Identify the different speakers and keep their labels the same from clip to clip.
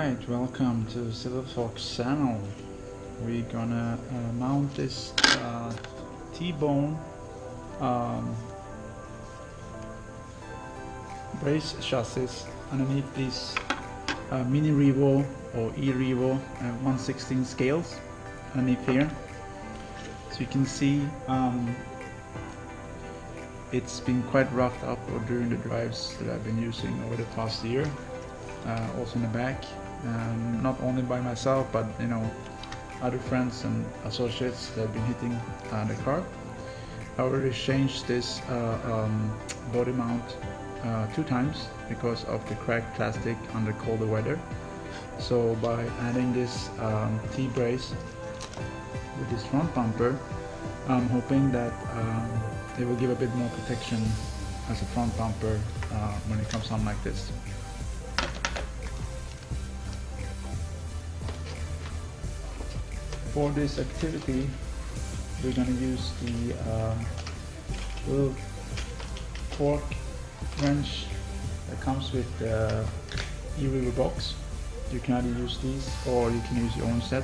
Speaker 1: Alright, welcome to Silver Fox channel. We're gonna mount this T-Bone brace chassis underneath these Mini Revo or E-Revo 1/16 scales underneath here. So you can see it's been quite roughed up during the drives that I've been using over the past year. Also in the back, not only by myself, but other friends and associates that have been hitting the car. I already changed this body mount 2 times because of the cracked plastic under colder weather. So by adding this T-brace with this front bumper, I'm hoping that it will give a bit more protection as a front bumper when it comes on like this. For this activity, we're going to use the little torque wrench that comes with the E-Revo box. You can either use these or you can use your own set.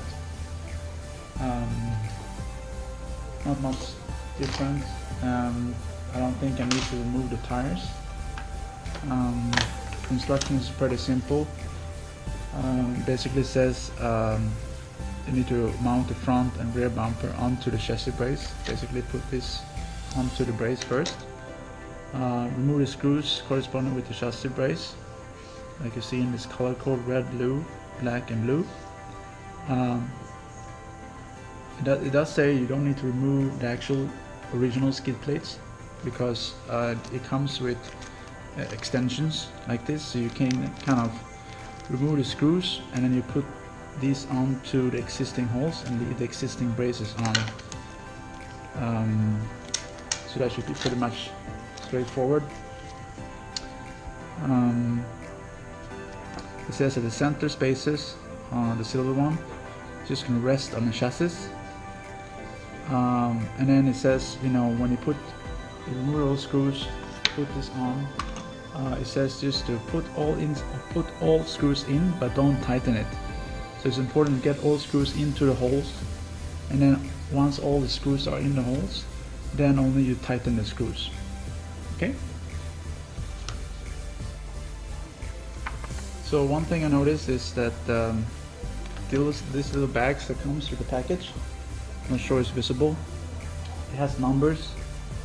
Speaker 1: Not much different. I don't think I need to remove the tires. The instruction is pretty simple. Basically says you need to mount the front and rear bumper onto the chassis brace. Basically put this onto the brace first. Remove the screws corresponding with the chassis brace, like you see in this color code: red, blue, black and blue. It does say you don't need to remove the actual original skid plates because it comes with extensions like this, so you can kind of remove the screws and then you put these onto the existing holes and leave the existing braces on. So that should be pretty much straightforward. It says that the center spaces, the silver one, is just going to rest on the chassis. And then it says, when you remove those screws, put this on. It says just to put all screws in, but don't tighten it. So it's important to get all screws into the holes, and then once all the screws are in the holes, then only you tighten the screws. Okay? So one thing I noticed is that these little bags that comes with the package, I'm not sure it's visible, it has numbers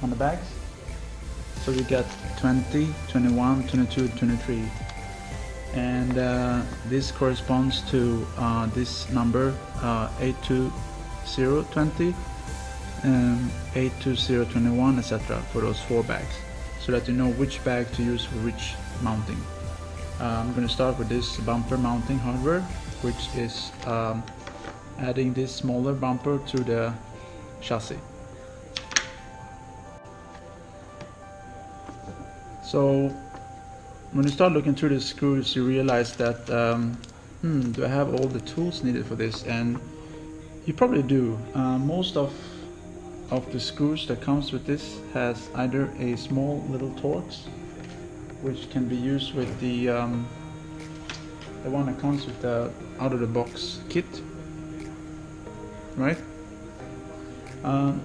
Speaker 1: on the bags. So you get 20, 21, 22, 23. And this corresponds to this number 82020, 82021, etc. for those 4 bags, so that you know which bag to use for which mounting. I'm going to start with this bumper mounting hardware, which is adding this smaller bumper to the chassis. So when you start looking through the screws, you realize that do I have all the tools needed for this? And you probably do. Most of the screws that comes with this has either a small little Torx, which can be used with the one that comes with the out-of-the-box kit, right?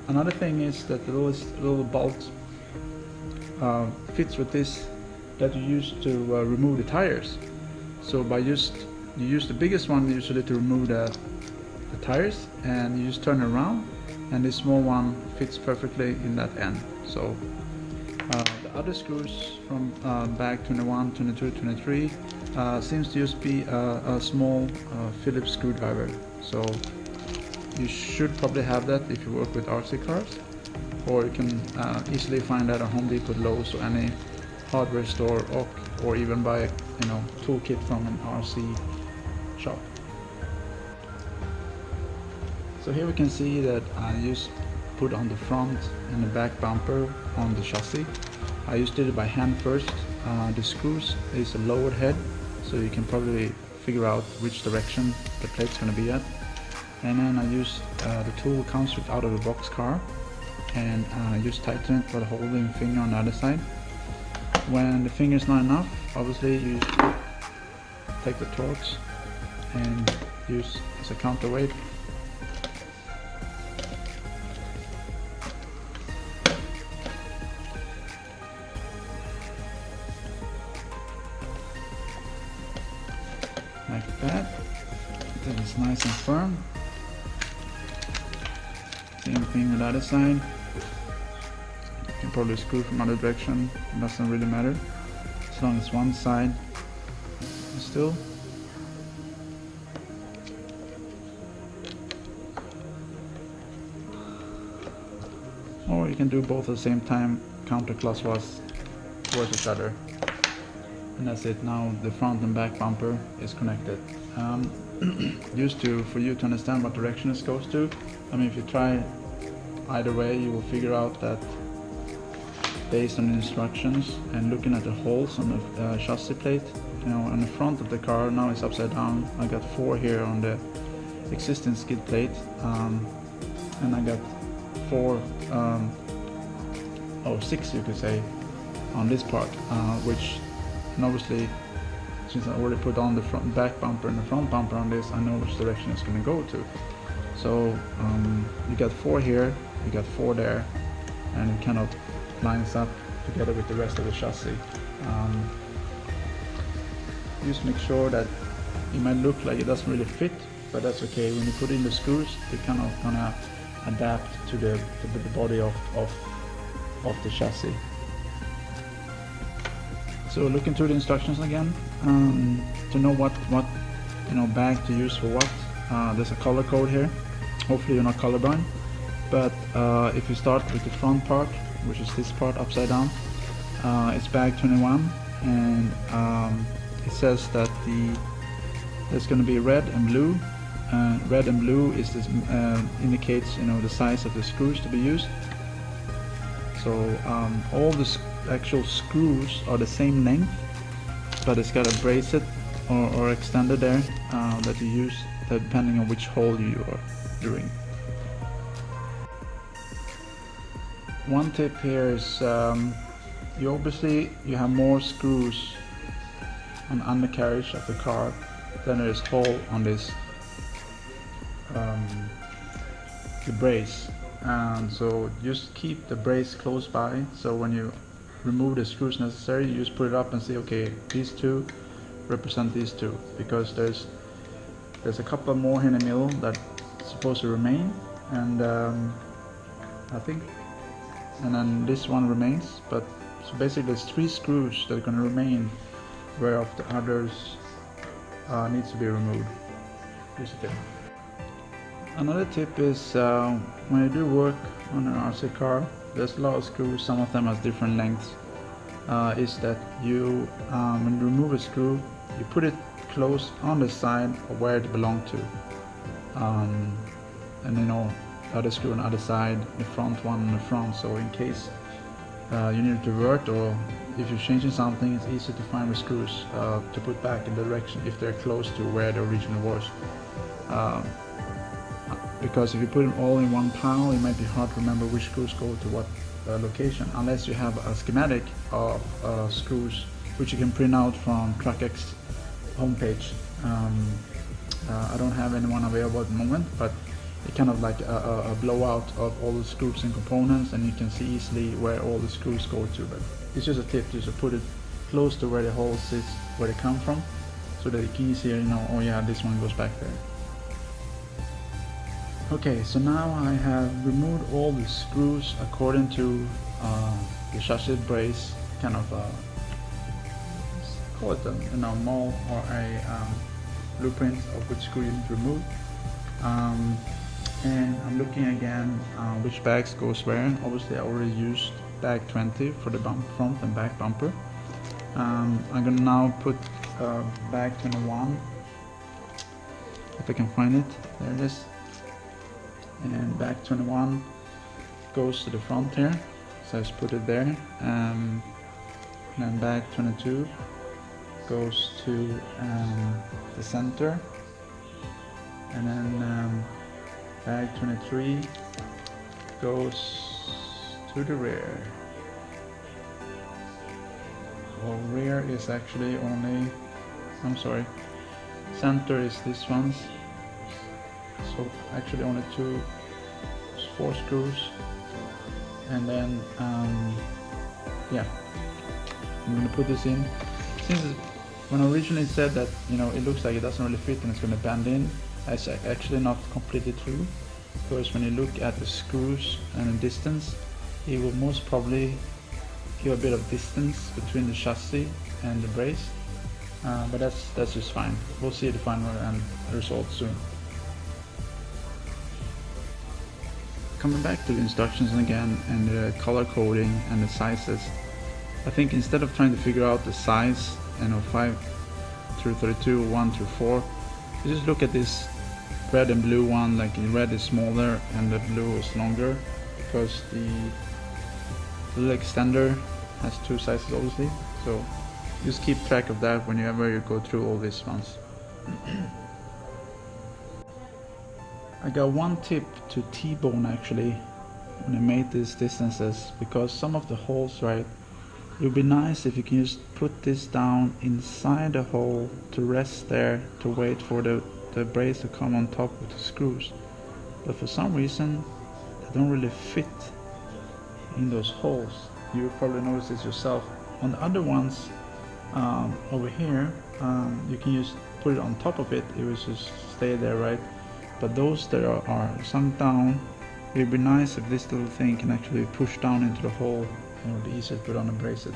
Speaker 1: Another thing is that the little bolt fits with this that you use to remove the tires. So you use the biggest one usually to remove the tires, and you just turn it around, and this small one fits perfectly in that end. So the other screws from bag 21, 22, 23 seems to just be a small Phillips screwdriver. So you should probably have that if you work with RC cars, or you can easily find that at Home Depot, Lowe's, or any hardware store, or even buy a toolkit from an RC shop. So here we can see that I just put on the front and the back bumper on the chassis. I just did it by hand first. The screws is a lowered head, so you can probably figure out which direction the plate's going to be at. And then I use the tool comes with out-of-the-box car, and just tighten it by holding the finger on the other side. When the finger is not enough, obviously you take the Torx and use as a counterweight. Like that. That is nice and firm. Same thing with the other side. You can probably screw from other direction, it doesn't really matter, as long as one side is still. Or you can do both at the same time, counterclockwise towards each other. And that's it. Now the front and back bumper is connected. For you to understand what direction it goes to, I mean, if you try either way, you will figure out that based on the instructions and looking at the holes on the chassis plate, you know, on the front of the car, now it's upside down. I got 4 here on the existing skid plate, and I got 6 you could say on this part, which, and obviously since I already put on the front back bumper and the front bumper on this, I know which direction it's going to go to. So you got 4 here, you got 4 there, and it kind of lines up together with the rest of the chassis. Just make sure that it might look like it doesn't really fit, but that's okay. When you put in the screws, they're kind of gonna adapt to the body of the chassis. So looking through the instructions again, to know what bag to use for what. There's a color code here. Hopefully you're not colorblind, but if you start with the front part, which is this part upside down, it's bag 21, and it says that there's going to be red and blue. Red and blue is this, indicates the size of the screws to be used. So all the actual screws are the same length, but it's got a bracelet or extender there that you use depending on which hole you are doing. One tip here is you have more screws on the undercarriage of the car than there is hole on this the brace, and so just keep the brace close by, so when you remove the screws necessary, you just put it up and say, okay, these 2 represent these 2, because there's a couple more in the middle that's supposed to remain, and I think, and then this one remains, but so basically there's 3 screws that are going to remain, whereof the others needs to be removed. Here's the tip. Another tip is when you do work on an RC car, there's a lot of screws, some of them has different lengths, is that you, when you remove a screw, you put it close on the side of where it belongs to, and the other screw on the other side, the front one on the front, so in case you need to revert, or if you're changing something, it's easy to find the screws to put back in the direction if they're close to where the original was. Because if you put them all in one pile, it might be hard to remember which screws go to what location, unless you have a schematic of screws which you can print out from Traxxas homepage. I don't have anyone available at the moment, but it's kind of like a blowout of all the screws and components, and you can see easily where all the screws go to. But it's just a tip, just to put it close to where the holes is, where they come from, so that you can easier oh yeah, this one goes back there. Okay, so now I have removed all the screws according to the chassis brace, kind of call it a mold or a blueprint of which screw you need to remove. And I'm looking again which bags goes where. Obviously I already used bag 20 for the front and back bumper. I'm gonna now put bag 21, if I can find it. There it is. And bag 21 goes to the front here, so I just put it there. And then bag 22 goes to the center, and then bag 23 goes to the rear. Well, rear is actually only, I'm sorry, center is this one's. So actually only four screws, and then yeah, I'm gonna put this in. Since when I originally said that, you know, it looks like it doesn't really fit and it's gonna bend in, that's actually not completely true, because when you look at the screws and the distance, it will most probably give a bit of distance between the chassis and the brace, but that's just fine. We'll see the final end result soon. Coming back to the instructions again, and the color coding and the sizes, I think instead of trying to figure out the size, you know, 5 through 32, 1 through 4, you just look at this red and blue one. Like the red is smaller and the blue is longer, because the little extender has two sizes obviously, so just keep track of that whenever you go through all these ones. I got one tip to T-Bone actually when I made these distances, because some of the holes, right, it would be nice if you can just put this down inside the hole to rest there to wait for the brace to come on top with the screws, but for some reason they don't really fit in those holes. You probably notice this yourself. On the other ones over here, you can just put it on top of it, it will just stay there, right? But those that are sunk down, it would be nice if this little thing can actually push down into the hole, and it would be easier to put on and brace it.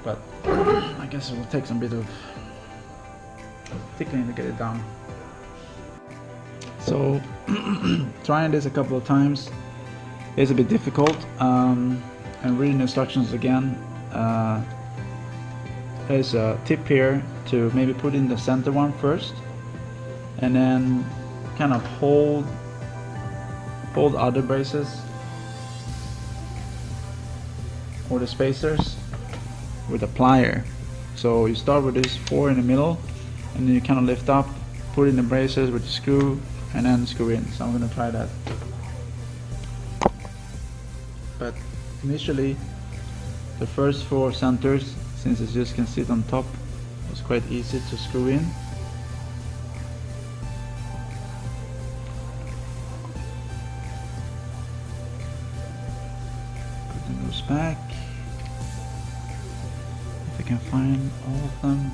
Speaker 1: But I guess it will take some bit of tickling to get it down. So trying this a couple of times is a bit difficult, and reading the instructions again. There's a tip here to maybe put in the center one first, and then kind of hold other braces or the spacers with a plier. So you start with this 4 in the middle, and then you kind of lift up, put in the braces with the screw, and then screw in. So I'm gonna try that. But initially, the first 4 centers, since it just can sit on top, it's quite easy to screw in. Put those back. If I can find all of them.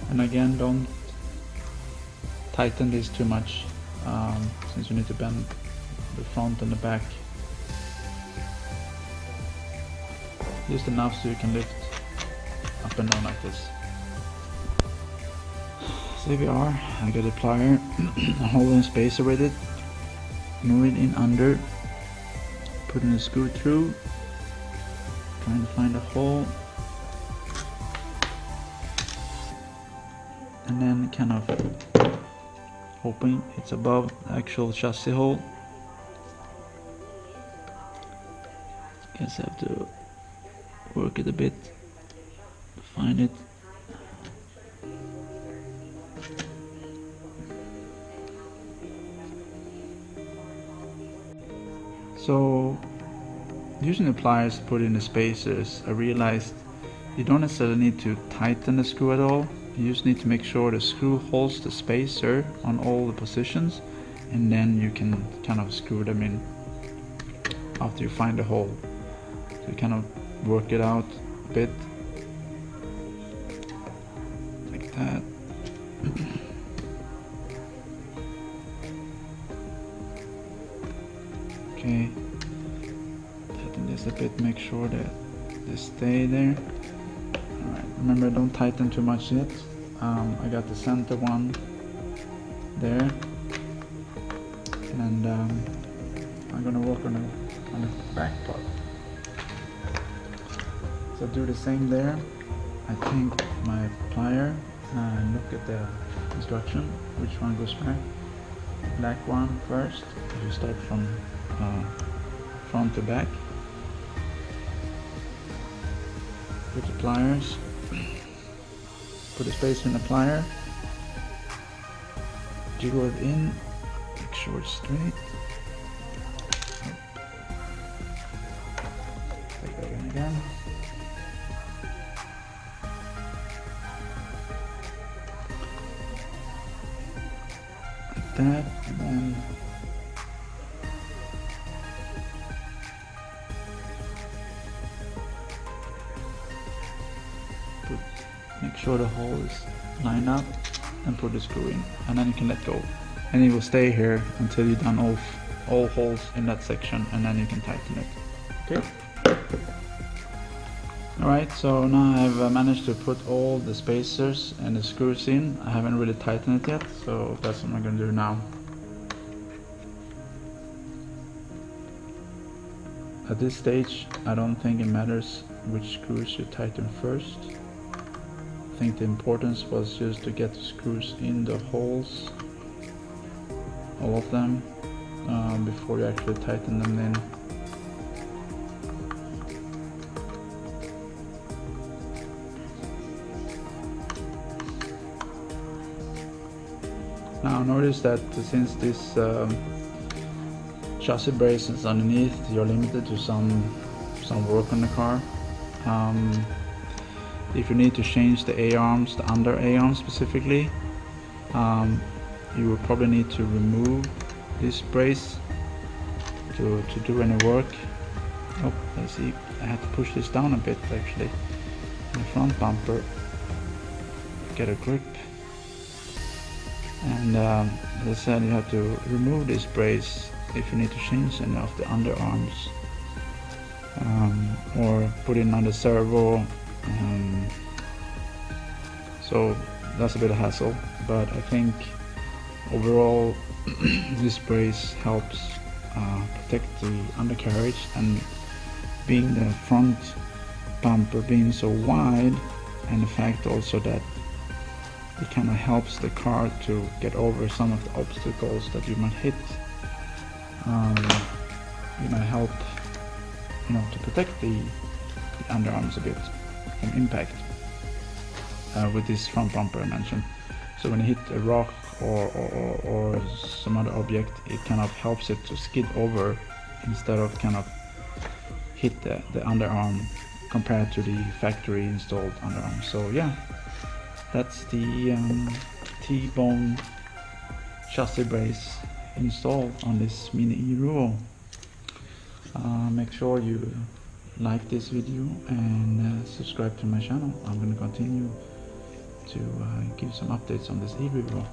Speaker 1: And again, don't tighten this too much, since you need to bend the front and the back just enough so you can lift up and down like this. So here we are. I got a plier, I'm holding a spacer with it, move it in under, putting a screw through, trying to find a hole, and then kind of hoping it's above the actual chassis hole. Guess I have to work it a bit to find it. So using the pliers to put in the spacers, I realized you don't necessarily need to tighten the screw at all. You just need to make sure the screw holds the spacer on all the positions, and then you can kind of screw them in after you find the hole. So you kind of work it out a bit like that. Okay, tighten this a bit, make sure that they stay there. Alright, remember, don't tighten too much yet. I got the center one there, and I'm gonna work on the back part. So do the same there. I take my plier and look at the instruction, which one goes back. Black one first. You start from front to back. Put the pliers, put the spacer in the plier, jiggle it in, make sure it's straight. Take that in again. Like that, and then make sure the hole is lined up and put the screw in, and then you can let go, and it will stay here until you've done all holes in that section, and then you can tighten it. Okay. Alright, so now I've managed to put all the spacers and the screws in. I haven't really tightened it yet, so that's what I'm going to do now. At this stage, I don't think it matters which screws you tighten first. I think the importance was just to get the screws in the holes, all of them, before you actually tighten them in. Now notice that since this chassis brace is underneath, you're limited to some work on the car. If you need to change the A-arms, the under A-arms specifically, you will probably need to remove this brace to do any work. Oh, let's see, I had to push this down a bit actually. The front bumper, get a grip, and as I said, you have to remove this brace if you need to change any of the underarms, or put in another servo. So that's a bit of hassle, but I think overall this brace helps protect the undercarriage, and being the front bumper being so wide, and the fact also that it kind of helps the car to get over some of the obstacles that you might hit. It might help, to protect the underarms a bit from impact with this front bumper I mentioned. So when you hit a rock or some other object, it kind of helps it to skid over instead of kind of hit the underarm compared to the factory installed underarm. So yeah, that's the T-Bone Chassi Brace installed on this Mini E-Revo. Make sure you like this video and subscribe to my channel. I'm going to continue to give some updates on this E-Revo.